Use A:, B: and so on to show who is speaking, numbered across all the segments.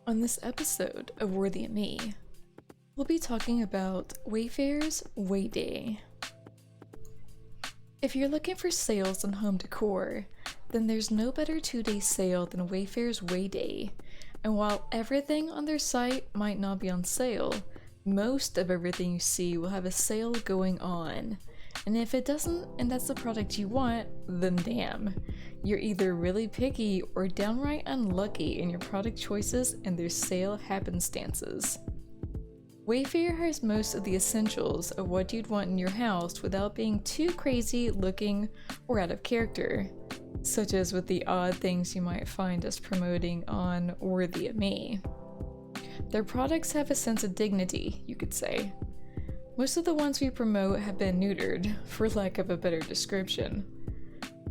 A: On this episode of Worthy of Me, we'll be talking about Wayfair's Way Day. If you're looking for sales on home decor, then there's no better 2-day sale than Wayfair's Way Day. And while everything on their site might not be on sale, most of everything you see will have a sale going on. And if it doesn't, and that's the product you want, then damn. You're either really picky or downright unlucky in your product choices and their sale happenstances. Wayfair has most of the essentials of what you'd want in your house without being too crazy looking or out of character, such as with the odd things you might find us promoting on Worthy of Me. Their products have a sense of dignity, you could say. Most of the ones we promote have been neutered, for lack of a better description.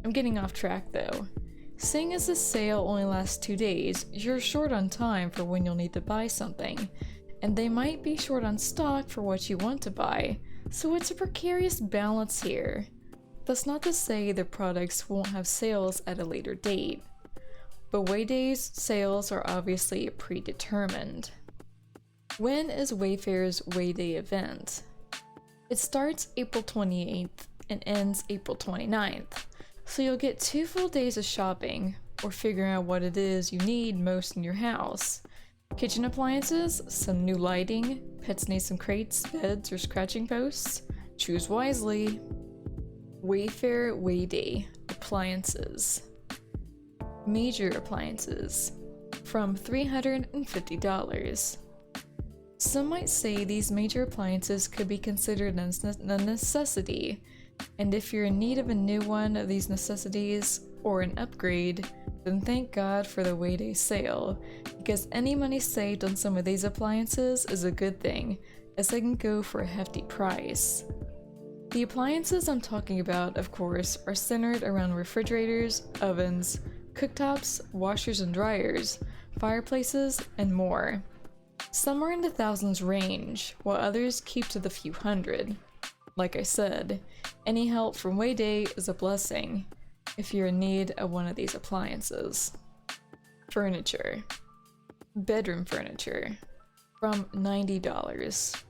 A: I'm getting off track though. Seeing as this sale only lasts 2 days, you're short on time for when you'll need to buy something, and they might be short on stock for what you want to buy, so it's a precarious balance here. That's not to say their products won't have sales at a later date, but Way Day's sales are obviously predetermined. When is Wayfair's Way Day event? It starts April 28th and ends April 29th, so you'll get 2 full days of shopping, or figuring out what it is you need most in your house. Kitchen appliances, some new lighting, pets need some crates, beds, or scratching posts? Choose wisely. Wayfair Way Day appliances. Major appliances, from $350. Some might say these major appliances could be considered a necessity, and if you're in need of a new one of these necessities or an upgrade, then thank God for the Way Day sale, because any money saved on some of these appliances is a good thing, as they can go for a hefty price. The appliances I'm talking about, of course, are centered around refrigerators, ovens, cooktops, washers and dryers, fireplaces, and more. Some are in the thousands range, while others keep to the few hundred. Like I said, any help from Way Day is a blessing if you're in need of one of these appliances. Furniture. Bedroom furniture, from $90.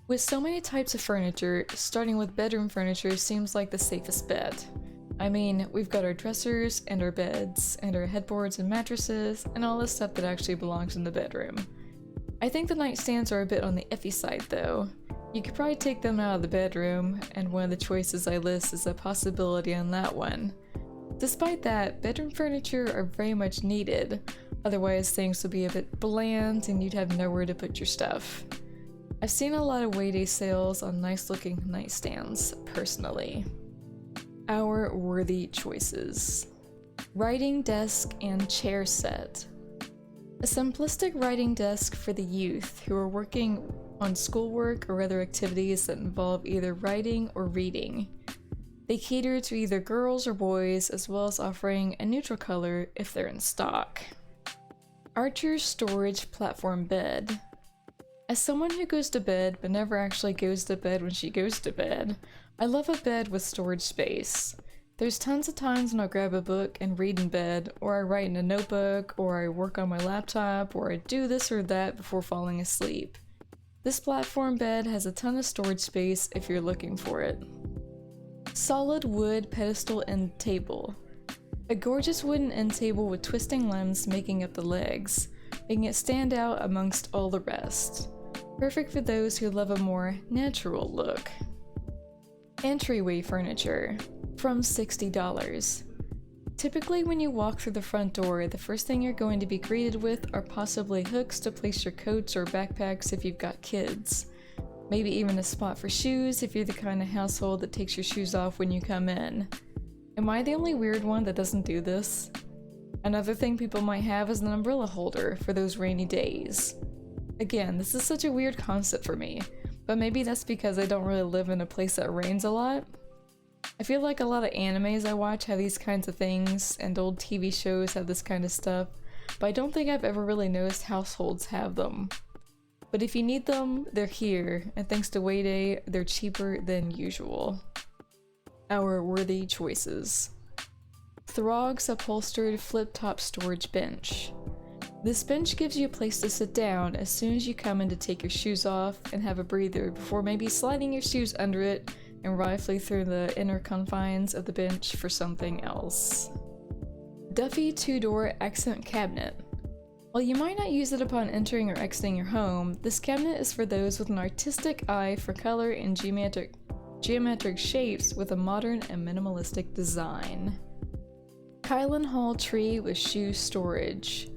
A: With so many types of furniture, starting with bedroom furniture seems like the safest bet. I mean, we've got our dressers and our beds and our headboards and mattresses and all the stuff that actually belongs in the bedroom. I think the nightstands are a bit on the iffy side though. You could probably take them out of the bedroom, and one of the choices I list is a possibility on that one. Despite that, bedroom furniture are very much needed, otherwise things would be a bit bland and you'd have nowhere to put your stuff. I've seen a lot of Way Day sales on nice looking nightstands, personally. Our worthy choices. Writing desk and chair set. A simplistic writing desk for the youth who are working on schoolwork or other activities that involve either writing or reading. They cater to either girls or boys, as well as offering a neutral color if they're in stock. Archer's storage platform bed. As someone who goes to bed but never actually goes to bed when she goes to bed, I love a bed with storage space. There's tons of times when I'll grab a book and read in bed, or I write in a notebook, or I work on my laptop, or I do this or that before falling asleep. This platform bed has a ton of storage space if you're looking for it. Solid wood pedestal end table. A gorgeous wooden end table with twisting limbs making up the legs, making it stand out amongst all the rest. Perfect for those who love a more natural look. Entryway Furniture, from $60. Typically when you walk through the front door, the first thing you're going to be greeted with are possibly hooks to place your coats or backpacks if you've got kids. Maybe even a spot for shoes if you're the kind of household that takes your shoes off when you come in. Am I the only weird one that doesn't do this? Another thing people might have is an umbrella holder for those rainy days. Again, this is such a weird concept for me, but maybe that's because I don't really live in a place that rains a lot. I feel like a lot of animes I watch have these kinds of things, and old TV shows have this kind of stuff, but I don't think I've ever really noticed households have them. But if you need them, they're here, and thanks to Way Day, they're cheaper than usual. Our worthy choices. Throg's upholstered flip-top storage bench. This bench gives you a place to sit down as soon as you come in to take your shoes off and have a breather before maybe sliding your shoes under it and rifling through the inner confines of the bench for something else. Duffy 2-door accent cabinet. While you might not use it upon entering or exiting your home, this cabinet is for those with an artistic eye for color and geometric shapes with a modern and minimalistic design. Kylan Hall tree with shoe storage.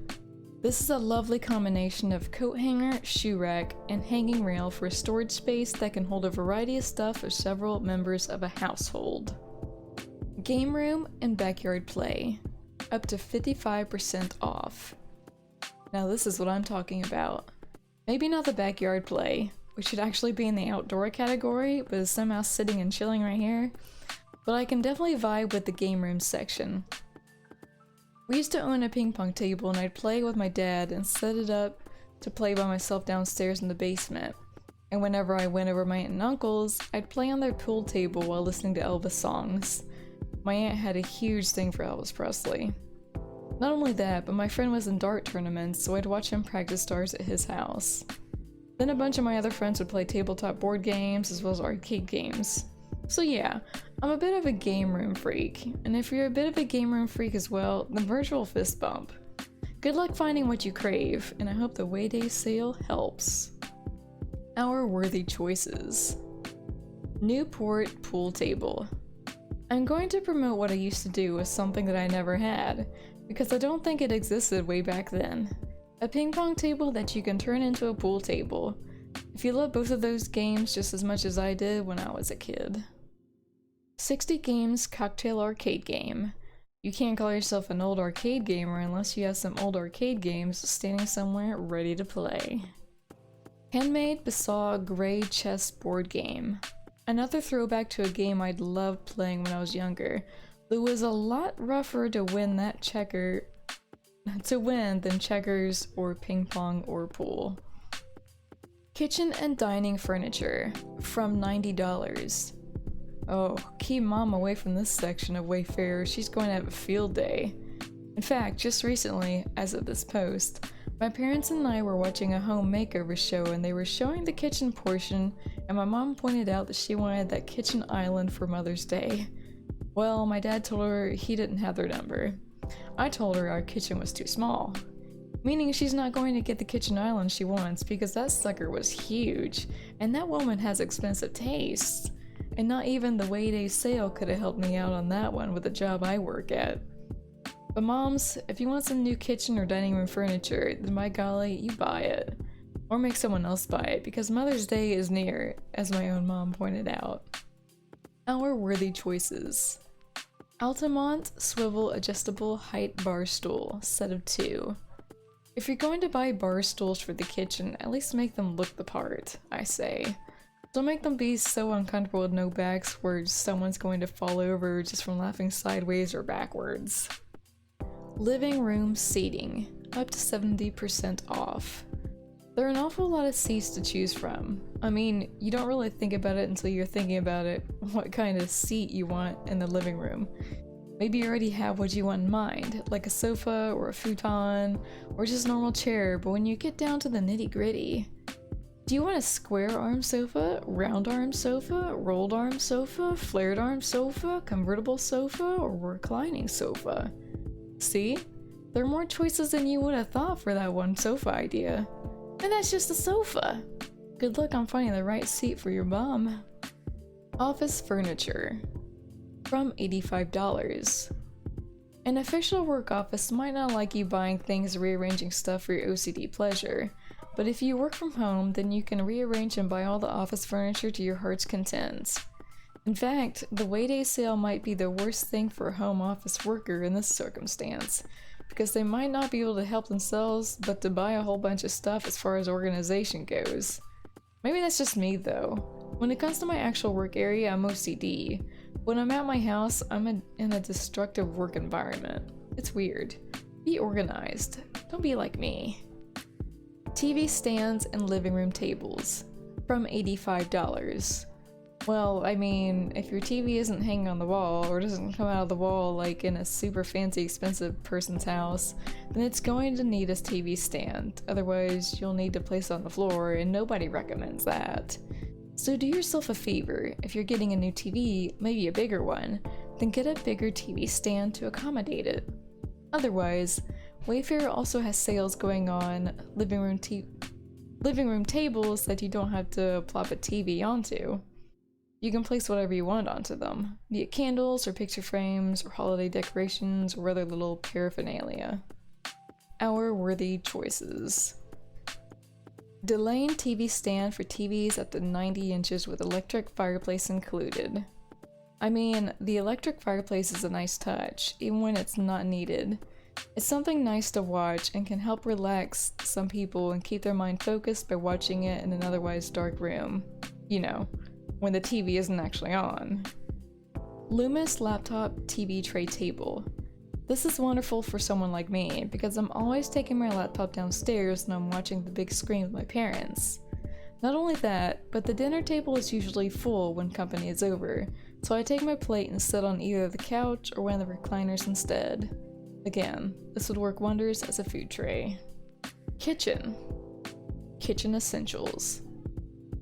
A: This is a lovely combination of coat hanger, shoe rack, and hanging rail for a storage space that can hold a variety of stuff for several members of a household. Game room and backyard play. Up to 55% off. Now this is what I'm talking about. Maybe not the backyard play, which should actually be in the outdoor category, but is somehow sitting and chilling right here. But I can definitely vibe with the game room section. We used to own a ping pong table and I'd play with my dad and set it up to play by myself downstairs in the basement. And whenever I went over my aunt and uncle's, I'd play on their pool table while listening to Elvis songs. My aunt had a huge thing for Elvis Presley. Not only that, but my friend was in dart tournaments, so I'd watch him practice darts at his house. Then a bunch of my other friends would play tabletop board games as well as arcade games. So yeah, I'm a bit of a game room freak, and if you're a bit of a game room freak as well, then virtual fist bump. Good luck finding what you crave, and I hope the Wayday sale helps. Our worthy choices. Newport pool table. I'm going to promote what I used to do with something that I never had, because I don't think it existed way back then. A ping pong table that you can turn into a pool table. If you love both of those games just as much as I did when I was a kid. 60 games cocktail arcade game. You can't call yourself an old arcade gamer unless you have some old arcade games standing somewhere ready to play. Handmade Bassaw Gray chess board game. Another throwback to a game I'd loved playing when I was younger. It was a lot rougher to win than checkers or ping pong or pool. Kitchen and dining furniture from $90. Oh, keep mom away from this section of Wayfair, she's going to have a field day. In fact, just recently, as of this post, my parents and I were watching a home makeover show and they were showing the kitchen portion, and my mom pointed out that she wanted that kitchen island for Mother's Day. Well, my dad told her he didn't have their number. I told her our kitchen was too small. Meaning she's not going to get the kitchen island she wants because that sucker was huge, and that woman has expensive tastes. And not even the Wayday sale could have helped me out on that one with the job I work at. But moms, if you want some new kitchen or dining room furniture, then by golly, you buy it. Or make someone else buy it, because Mother's Day is near, as my own mom pointed out. Our worthy choices. Altamont Swivel Adjustable Height Bar Stool, set of 2. If you're going to buy bar stools for the kitchen, at least make them look the part, I say. Don't make them be so uncomfortable with no backs where someone's going to fall over just from laughing sideways or backwards. Living room seating, up to 70% off. There are an awful lot of seats to choose from. I mean, you don't really think about it until you're thinking about it, what kind of seat you want in the living room. Maybe you already have what you want in mind, like a sofa or a futon, or just a normal chair, but when you get down to the nitty-gritty, do you want a square arm sofa, round arm sofa, rolled arm sofa, flared arm sofa, convertible sofa, or reclining sofa? See? There are more choices than you would have thought for that one sofa idea. And that's just a sofa! Good luck on finding the right seat for your bum. Office furniture. From $85. An official work office might not like you buying things or rearranging stuff for your OCD pleasure. But if you work from home, then you can rearrange and buy all the office furniture to your heart's content. In fact, the Wayday sale might be the worst thing for a home office worker in this circumstance, because they might not be able to help themselves but to buy a whole bunch of stuff as far as organization goes. Maybe that's just me though. When it comes to my actual work area, I'm OCD. When I'm at my house, I'm in a destructive work environment. It's weird. Be organized. Don't be like me. TV stands and living room tables. From $85. Well, I mean, if your TV isn't hanging on the wall or doesn't come out of the wall like in a super fancy expensive person's house, then it's going to need a TV stand. Otherwise, you'll need to place it on the floor, and nobody recommends that. So do yourself a favor. If you're getting a new TV, maybe a bigger one, then get a bigger TV stand to accommodate it. Otherwise, Wayfair also has sales going on living room tables that you don't have to plop a TV onto. You can place whatever you want onto them, be it candles or picture frames or holiday decorations or other little paraphernalia. Our worthy choices. Delane TV stand for TVs up to 90 inches with electric fireplace included. I mean, the electric fireplace is a nice touch, even when it's not needed. It's something nice to watch and can help relax some people and keep their mind focused by watching it in an otherwise dark room. You know, when the TV isn't actually on. Loomis laptop TV tray table. This is wonderful for someone like me because I'm always taking my laptop downstairs when I'm watching the big screen with my parents. Not only that, but the dinner table is usually full when company is over, so I take my plate and sit on either the couch or one of the recliners instead. Again, this would work wonders as a food tray. Kitchen. Kitchen essentials.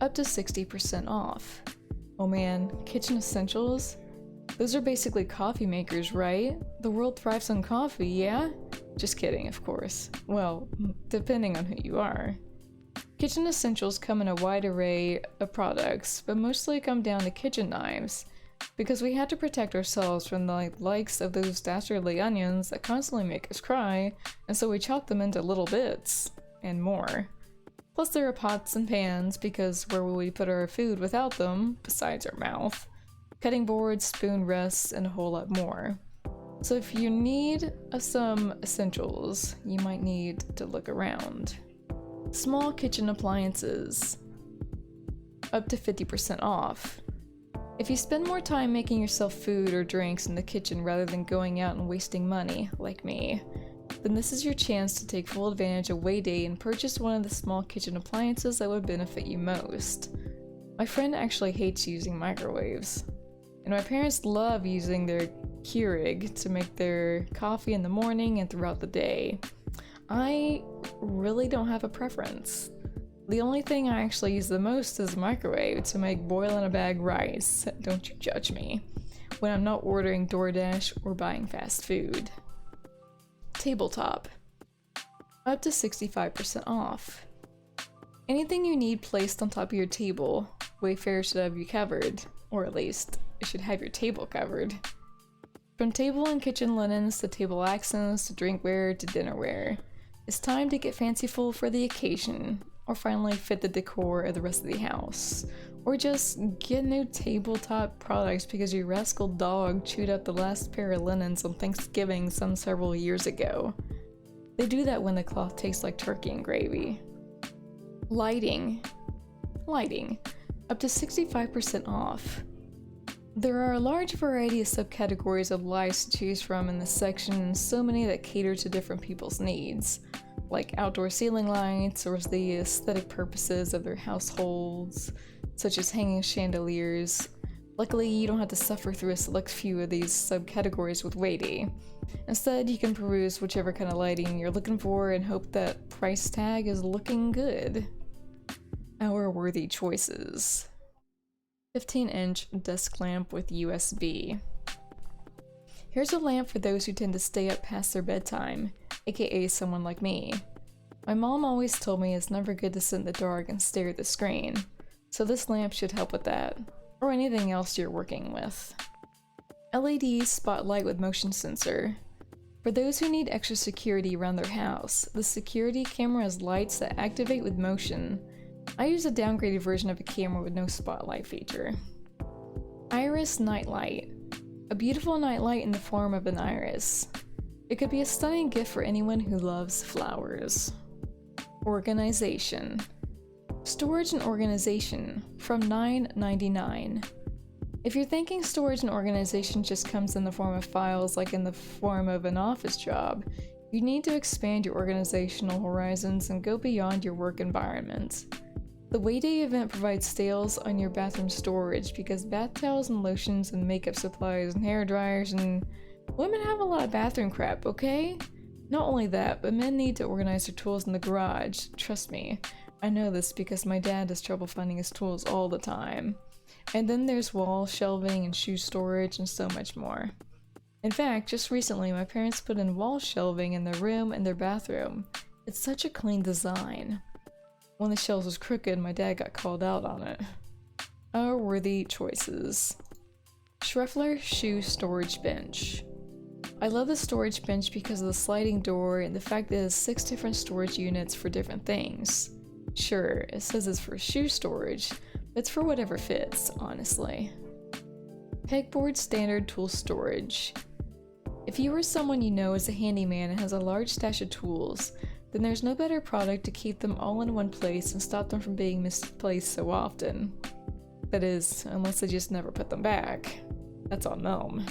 A: Up to 60% off. Oh man, kitchen essentials? Those are basically coffee makers, right? The world thrives on coffee, yeah? Just kidding, of course. Well, depending on who you are. Kitchen essentials come in a wide array of products, but mostly come down to kitchen knives, because we had to protect ourselves from the likes of those dastardly onions that constantly make us cry, and so we chop them into little bits, and more. Plus there are pots and pans, because where will we put our food without them, besides our mouth? Cutting boards, spoon rests, and a whole lot more. So if you need some essentials, you might need to look around. Small kitchen appliances. Up to 50% off. If you spend more time making yourself food or drinks in the kitchen rather than going out and wasting money, like me, then this is your chance to take full advantage of Way Day and purchase one of the small kitchen appliances that would benefit you most. My friend actually hates using microwaves, and my parents love using their Keurig to make their coffee in the morning and throughout the day. I really don't have a preference. The only thing I actually use the most is a microwave to make boil-in-a-bag rice, don't you judge me, when I'm not ordering DoorDash or buying fast food. Tabletop. Up to 65% off. Anything you need placed on top of your table, Wayfair should have you covered, or at least, it should have your table covered. From table and kitchen linens to table accents to drinkware to dinnerware, it's time to get fanciful for the occasion, or finally fit the decor of the rest of the house, or just get new tabletop products because your rascal dog chewed up the last pair of linens on Thanksgiving some several years ago. They do that when the cloth tastes like turkey and gravy. Lighting. Up to 65% off. There are a large variety of subcategories of lights to choose from in this section, so many that cater to different people's needs, like outdoor ceiling lights or the aesthetic purposes of their households, such as hanging chandeliers. Luckily, you don't have to suffer through a select few of these subcategories with Way Day. Instead, you can peruse whichever kind of lighting you're looking for and hope that price tag is looking good. Our worthy choices. 15-inch desk lamp with USB. Here's a lamp for those who tend to stay up past their bedtime, aka someone like me. My mom always told me it's never good to sit in the dark and stare at the screen, so this lamp should help with that, or anything else you're working with. LED spotlight with motion sensor. For those who need extra security around their house, the security camera has lights that activate with motion. I use a downgraded version of a camera with no spotlight feature. Iris nightlight. A beautiful nightlight in the form of an iris. It could be a stunning gift for anyone who loves flowers. Organization. Storage and organization from $9.99. If you're thinking storage and organization just comes in the form of files like in the form of an office job, you need to expand your organizational horizons and go beyond your work environment. The Wayday event provides sales on your bathroom storage because bath towels and lotions and makeup supplies and hair dryers and women have a lot of bathroom crap, okay? Not only that, but men need to organize their tools in the garage. Trust me, I know this because my dad has trouble finding his tools all the time. And then there's wall shelving and shoe storage and so much more. In fact, just recently my parents put in wall shelving in their room and their bathroom. It's such a clean design. One of the shelves was crooked, my dad got called out on it. Our worthy choices. Schreffler Shoe Storage Bench. I love the storage bench because of the sliding door and the fact that it has 6 different storage units for different things. Sure, it says it's for shoe storage, but it's for whatever fits, honestly. Pegboard Standard Tool Storage. If you or someone you know is a handyman and has a large stash of tools, then there's no better product to keep them all in one place and stop them from being misplaced so often. That is, unless they just never put them back. That's on them.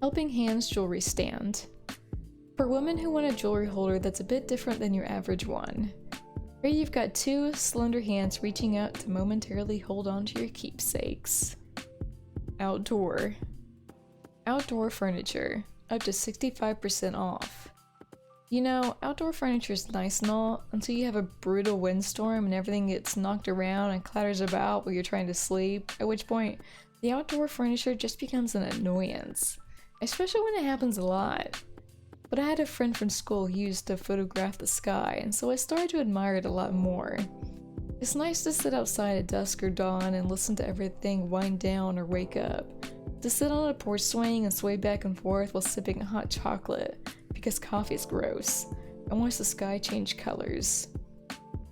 A: Helping Hands Jewelry Stand. For women who want a jewelry holder that's a bit different than your average one. Here you've got 2 slender hands reaching out to momentarily hold on to your keepsakes. Outdoor. Outdoor furniture. Up to 65% off. You know, outdoor furniture is nice and all until you have a brutal windstorm and everything gets knocked around and clatters about while you're trying to sleep, at which point the outdoor furniture just becomes an annoyance, especially when it happens a lot. But I had a friend from school who used to photograph the sky, and so I started to admire it a lot more. It's nice to sit outside at dusk or dawn and listen to everything wind down or wake up, to sit on a porch swing and sway back and forth while sipping a hot chocolate, because coffee's gross, and watch the sky change colors.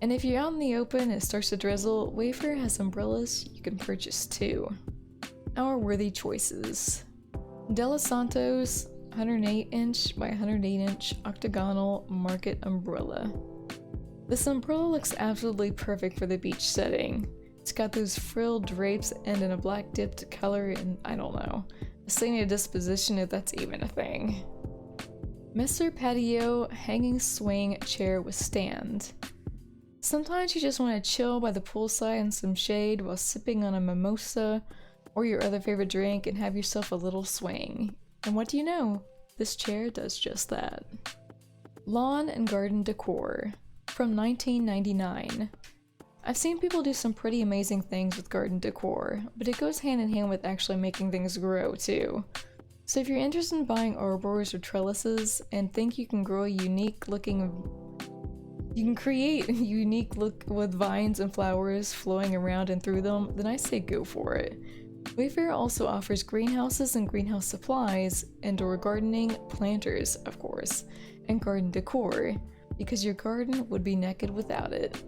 A: And if you're out in the open and it starts to drizzle, Wayfair has umbrellas you can purchase too. Our worthy choices. Della Santos 108-inch by 108-inch octagonal market umbrella. This umbrella looks absolutely perfect for the beach setting. It's got those frilled drapes and in a black dipped color and I don't know, a signature disposition if that's even a thing. Messer Patio Hanging Swing Chair with Stand. Sometimes you just want to chill by the poolside in some shade while sipping on a mimosa or your other favorite drink and have yourself a little swing. And what do you know? This chair does just that. Lawn and Garden Decor from 1999. I've seen people do some pretty amazing things with garden decor, but it goes hand in hand with actually making things grow too. So if you're interested in buying arbors or trellises and think you can create a unique look with vines and flowers flowing around and through them, then I say go for it. Wayfair also offers greenhouses and greenhouse supplies, indoor gardening, planters, of course, and garden decor, because your garden would be naked without it.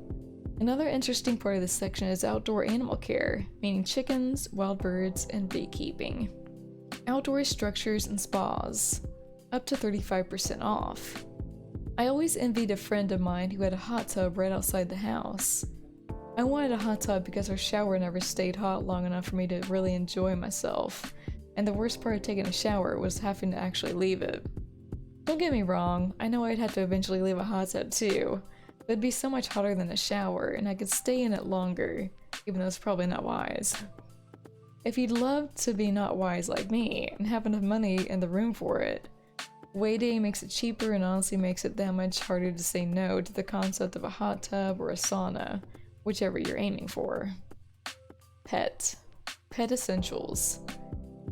A: Another interesting part of this section is outdoor animal care, meaning chickens, wild birds, and beekeeping. Outdoor structures and spas, up to 35% off. I always envied a friend of mine who had a hot tub right outside the house. I wanted a hot tub because our shower never stayed hot long enough for me to really enjoy myself, and the worst part of taking a shower was having to actually leave it. Don't get me wrong, I know I'd have to eventually leave a hot tub too, but it'd be so much hotter than a shower and I could stay in it longer, even though it's probably not wise. If you'd love to be not wise like me and have enough money in the room for it, Wayday makes it cheaper and honestly makes it that much harder to say no to the concept of a hot tub or a sauna, whichever you're aiming for. Pet Essentials,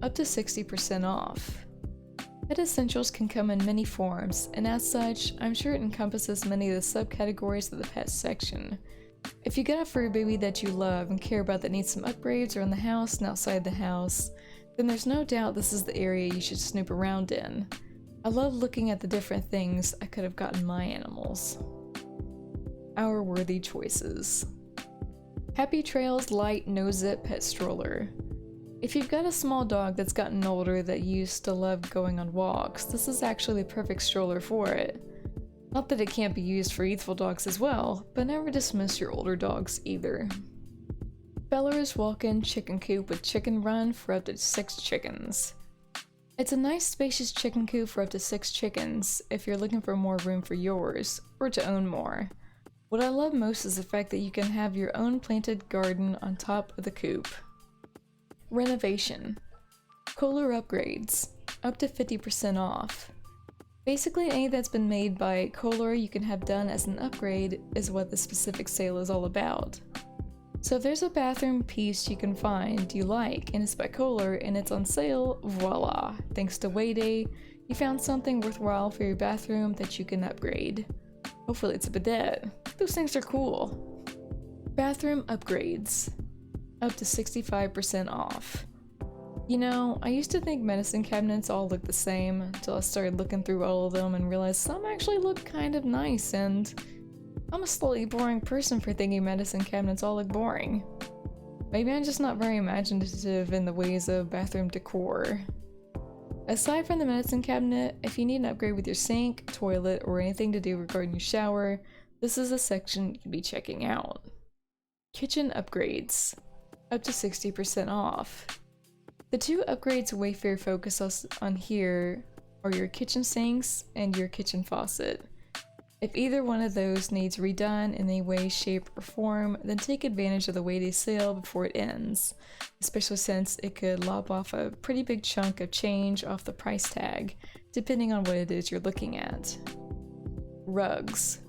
A: up to 60% off. Pet Essentials can come in many forms, and as such, I'm sure it encompasses many of the subcategories of the pet section. If you got a fur baby that you love and care about that needs some upgrades around the house and outside the house, then there's no doubt this is the area you should snoop around in. I love looking at the different things I could have gotten my animals. Our worthy choices. Happy Trails Light No Zip Pet Stroller. If you've got a small dog that's gotten older that used to love going on walks, this is actually the perfect stroller for it. Not that it can't be used for youthful dogs as well, but never dismiss your older dogs either. Beller's Walk-In Chicken Coop with Chicken Run for up to 6 chickens. It's a nice spacious chicken coop for up to 6 chickens if you're looking for more room for yours, or to own more. What I love most is the fact that you can have your own planted garden on top of the coop. Renovation. Kohler upgrades, up to 50% off. Basically anything that's been made by Kohler you can have done as an upgrade is what the specific sale is all about. So if there's a bathroom piece you can find you like and it's by Kohler and it's on sale, voila! Thanks to Wayday, you found something worthwhile for your bathroom that you can upgrade. Hopefully it's a bidet. Those things are cool. Bathroom upgrades, up to 65% off. You know, I used to think medicine cabinets all looked the same until I started looking through all of them and realized some actually look kind of nice, and I'm a slightly boring person for thinking medicine cabinets all look boring. Maybe I'm just not very imaginative in the ways of bathroom decor. Aside from the medicine cabinet, if you need an upgrade with your sink, toilet, or anything to do regarding your shower, this is a section you can be checking out. Kitchen upgrades, up to 60% off. The two upgrades Wayfair focus on here are your kitchen sinks and your kitchen faucet. If either one of those needs redone in any way, shape, or form, then take advantage of the Wayday sale before it ends, especially since it could lop off a pretty big chunk of change off the price tag, depending on what it is you're looking at. Rugs.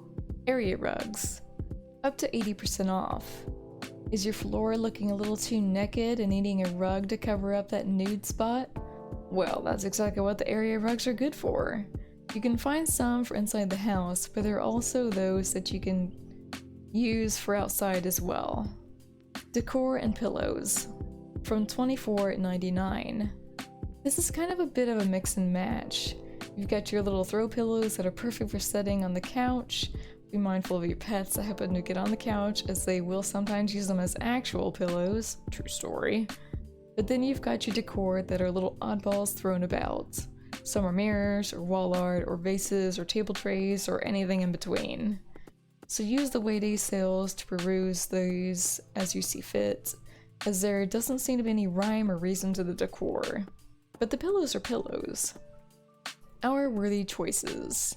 A: Area rugs. Up to 80% off. Is your floor looking a little too naked and needing a rug to cover up that nude spot? Well, that's exactly what the area rugs are good for. You can find some for inside the house, but there are also those that you can use for outside as well. Decor and pillows, from $24.99. This is kind of a bit of a mix and match. You've got your little throw pillows that are perfect for setting on the couch. Be mindful of your pets that happen to get on the couch, as they will sometimes use them as actual pillows. True story. But then you've got your decor that are little oddballs thrown about. Some are mirrors, or wall art, or vases, or table trays, or anything in between. So use the Wayday sales to peruse these as you see fit, as there doesn't seem to be any rhyme or reason to the decor. But the pillows are pillows. Our worthy choices.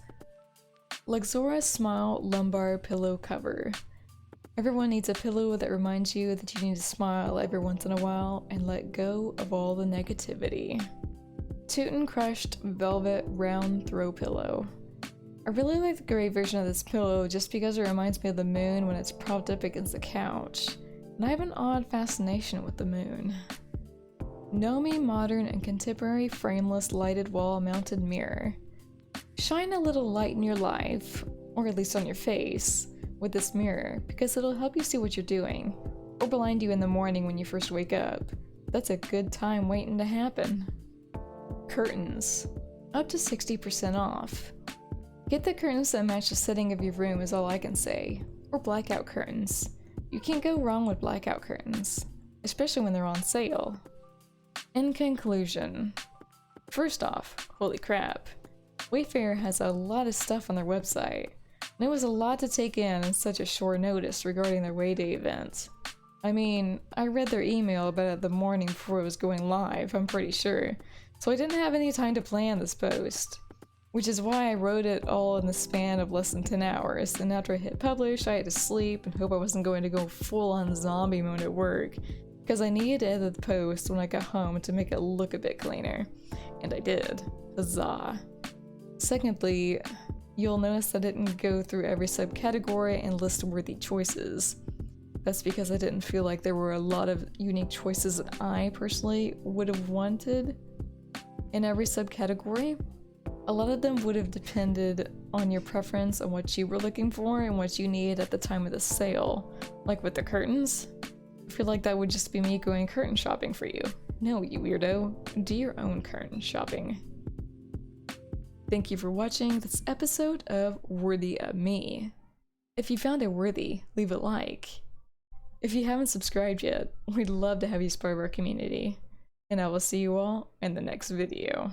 A: Luxora Smile Lumbar Pillow Cover. Everyone needs a pillow that reminds you that you need to smile every once in a while and let go of all the negativity. Tootin' Crushed Velvet Round Throw Pillow. I really like the gray version of this pillow just because it reminds me of the moon when it's propped up against the couch, and I have an odd fascination with the moon. Nomi Modern and Contemporary Frameless Lighted Wall Mounted Mirror. Shine a little light in your life, or at least on your face, with this mirror, because it'll help you see what you're doing, or blind you in the morning when you first wake up. That's a good time waiting to happen. Curtains, up to 60% off. Get the curtains that match the setting of your room is all I can say, or blackout curtains. You can't go wrong with blackout curtains, especially when they're on sale. In conclusion, first off, holy crap. Wayfair has a lot of stuff on their website, and it was a lot to take in such a short notice regarding their Wayday event. I mean, I read their email about it the morning before it was going live, I'm pretty sure, so I didn't have any time to plan this post. Which is why I wrote it all in the span of less than 10 hours, and after I hit publish, I had to sleep and hope I wasn't going to go full-on zombie mode at work, because I needed to edit the post when I got home to make it look a bit cleaner. And I did. Huzzah. Secondly, you'll notice I didn't go through every subcategory and list worthy choices. That's because I didn't feel like there were a lot of unique choices that I personally would have wanted in every subcategory. A lot of them would have depended on your preference on what you were looking for and what you needed at the time of the sale. Like with the curtains, I feel like that would just be me going curtain shopping for you. No, you weirdo. Do your own curtain shopping. Thank you for watching this episode of Worthy of Me. If you found it worthy, leave a like. If you haven't subscribed yet, we'd love to have you as part of our community. And I will see you all in the next video.